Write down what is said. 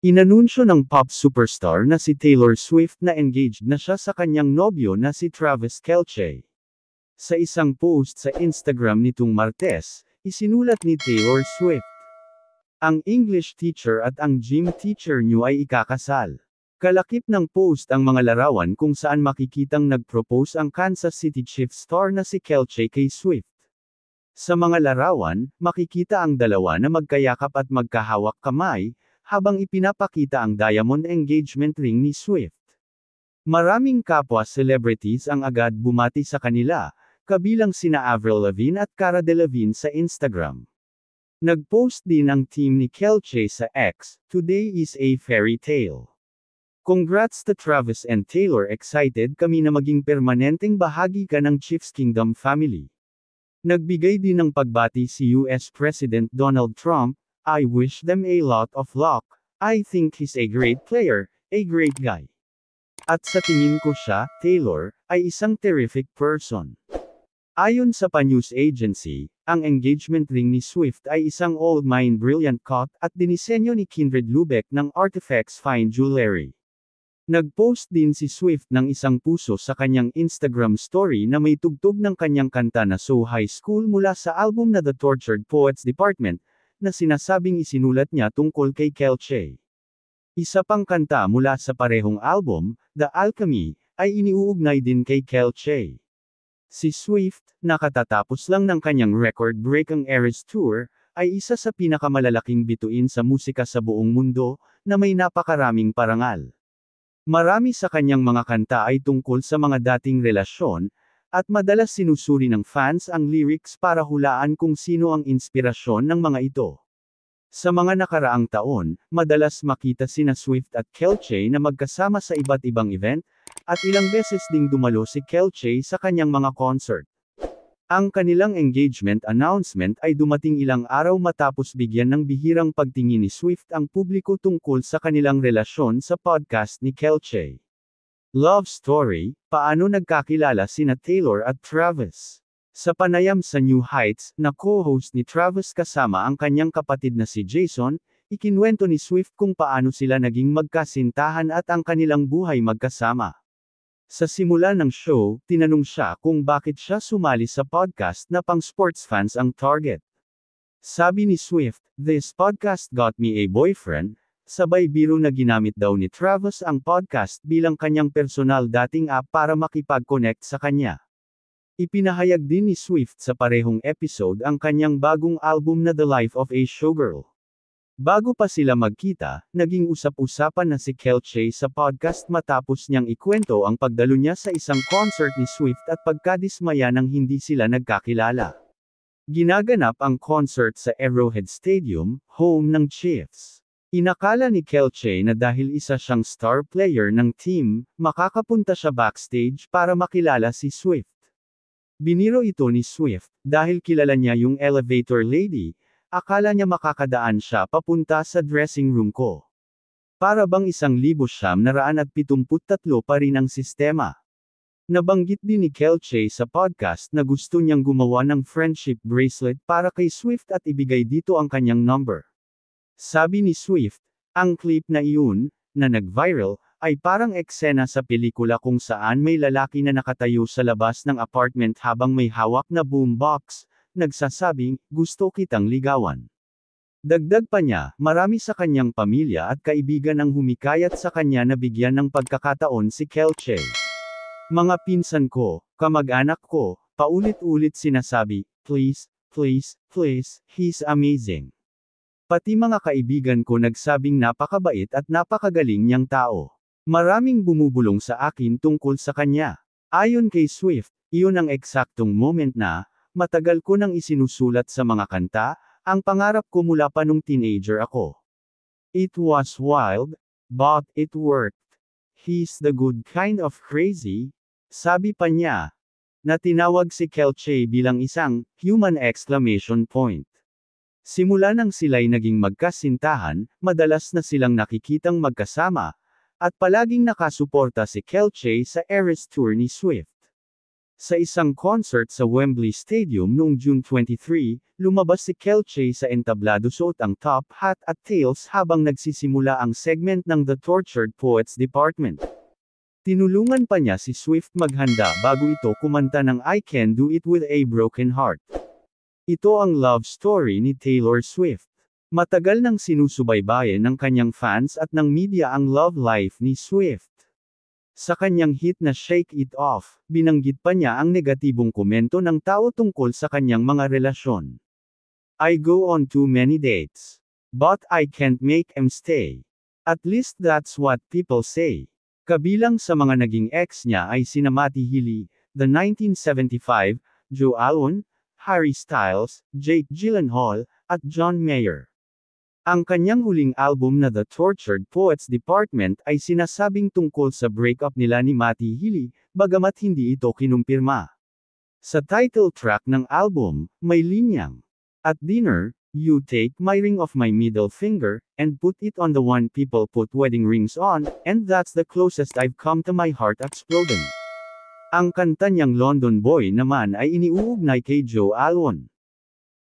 Inanunsyo ng pop superstar na si Taylor Swift na engaged na siya sa kanyang nobyo na si Travis Kelce. Sa isang post sa Instagram nitong Martes, isinulat ni Taylor Swift, "Ang English teacher at ang gym teacher niyo ay ikakasal." Kalakip ng post ang mga larawan kung saan makikitang nag-propose ang Kansas City Chiefs star na si Kelce kay Swift. Sa mga larawan, makikita ang dalawa na magkayakap at magkahawak kamay, habang ipinapakita ang diamond engagement ring ni Swift. Maraming kapwa celebrities ang agad bumati sa kanila, kabilang sina Avril Lavigne at Cara Delevingne sa Instagram. Nag-post din ang team ni Kelce sa X, "Today is a fairy tale. Congrats to Travis and Taylor, excited kami na maging permanenteng bahagi ka ng Chiefs Kingdom family." Nagbigay din ng pagbati si US President Donald Trump, "I wish them a lot of luck. I think he's a great player, a great guy. At sa tingin ko siya, Taylor, ay isang terrific person." Ayon sa pa-news agency, ang engagement ring ni Swift ay isang Old Mine Brilliant cut at dinisenyo ni Kindred Lubeck ng Artifacts Fine Jewelry. Nag-post din si Swift ng isang puso sa kanyang Instagram story na may tugtog ng kanyang kanta na So High School mula sa album na The Tortured Poets Department, na sinasabing isinulat niya tungkol kay Kelce. Isa pang kanta mula sa parehong album, The Alchemy, ay iniuugnay din kay Kelce. Si Swift, nakatatapos lang ng kanyang record-breaking Eras Tour, ay isa sa pinakamalalaking bituin sa musika sa buong mundo, na may napakaraming parangal. Marami sa kanyang mga kanta ay tungkol sa mga dating relasyon, at madalas sinusuri ng fans ang lyrics para hulaan kung sino ang inspirasyon ng mga ito. Sa mga nakaraang taon, madalas makita sina Swift at Kelce na magkasama sa iba't ibang event, at ilang beses ding dumalo si Kelce sa kanyang mga concert. Ang kanilang engagement announcement ay dumating ilang araw matapos bigyan ng bihirang pagtingin ni Swift ang publiko tungkol sa kanilang relasyon sa podcast ni Kelce. Love Story, Paano Nagkakilala sina Taylor at Travis? Sa panayam sa New Heights, na co-host ni Travis kasama ang kanyang kapatid na si Jason, ikinwento ni Swift kung paano sila naging magkasintahan at ang kanilang buhay magkasama. Sa simula ng show, tinanong siya kung bakit siya sumali sa podcast na pang sports fans ang target. Sabi ni Swift, "This podcast got me a boyfriend." Sabay biro na ginamit daw ni Travis ang podcast bilang kanyang personal dating app para makipag-connect sa kanya. Ipinahayag din ni Swift sa parehong episode ang kanyang bagong album na The Life of a Showgirl. Bago pa sila magkita, naging usap-usapan na si Kelce sa podcast matapos niyang ikwento ang pagdalo niya sa isang concert ni Swift at pagkadismaya nang hindi sila nagkakilala. Ginaganap ang concert sa Arrowhead Stadium, home ng Chiefs. Inakala ni Kelce na dahil isa siyang star player ng team, makakapunta siya backstage para makilala si Swift. Biniro ito ni Swift, dahil kilala niya yung elevator lady, akala niya makakadaan siya papunta sa dressing room ko. Para bang 1,973 pa rin ang sistema. Nabanggit din ni Kelce sa podcast na gusto niyang gumawa ng friendship bracelet para kay Swift at ibigay dito ang kanyang number. Sabi ni Swift, ang clip na iyon, na nag-viral, ay parang eksena sa pelikula kung saan may lalaki na nakatayo sa labas ng apartment habang may hawak na boombox, nagsasabing, "Gusto kitang ligawan." Dagdag pa niya, marami sa kanyang pamilya at kaibigan ang humikayat sa kanya na bigyan ng pagkakataon si Kelce. "Mga pinsan ko, kamag-anak ko, paulit-ulit sinasabi, please, please, please, he's amazing. Pati mga kaibigan ko nagsabing napakabait at napakagaling niyang tao. Maraming bumubulong sa akin tungkol sa kanya." Ayon kay Swift, iyon ang eksaktong moment na, "Matagal ko nang isinusulat sa mga kanta, ang pangarap ko mula pa nung teenager ako. It was wild, but it worked. He's the good kind of crazy." Sabi pa niya, na tinawag si Kelce bilang isang human exclamation point. Simula nang sila'y naging magkasintahan, madalas na silang nakikitang magkasama, at palaging nakasuporta si Kelce sa Eras Tour ni Swift. Sa isang concert sa Wembley Stadium noong June 23, lumabas si Kelce sa entablado suot ang top hat at tails habang nagsisimula ang segment ng The Tortured Poets Department. Tinulungan pa niya si Swift maghanda bago ito kumanta ng I Can Do It With a Broken Heart. Ito ang love story ni Taylor Swift. Matagal nang sinusubaybayan ng kanyang fans at ng media ang love life ni Swift. Sa kanyang hit na Shake It Off, binanggit pa niya ang negatibong komento ng tao tungkol sa kanyang mga relasyon. I go on too many dates. But I can't make em stay. At least that's what people say. Kabilang sa mga naging ex niya ay sina Matty Healy, The 1975, Joe Alwyn, Harry Styles, Jake Gyllenhaal, at John Mayer. Ang kanyang huling album na The Tortured Poets Department ay sinasabing tungkol sa breakup nila ni Matty Healy, bagamat hindi ito kinumpirma. Sa title track ng album, may linyang, "At dinner, you take my ring off my middle finger, and put it on the one people put wedding rings on, and that's the closest I've come to my heart exploding." Ang kanta niyang London Boy naman ay iniuugnay kay Joe Alwyn.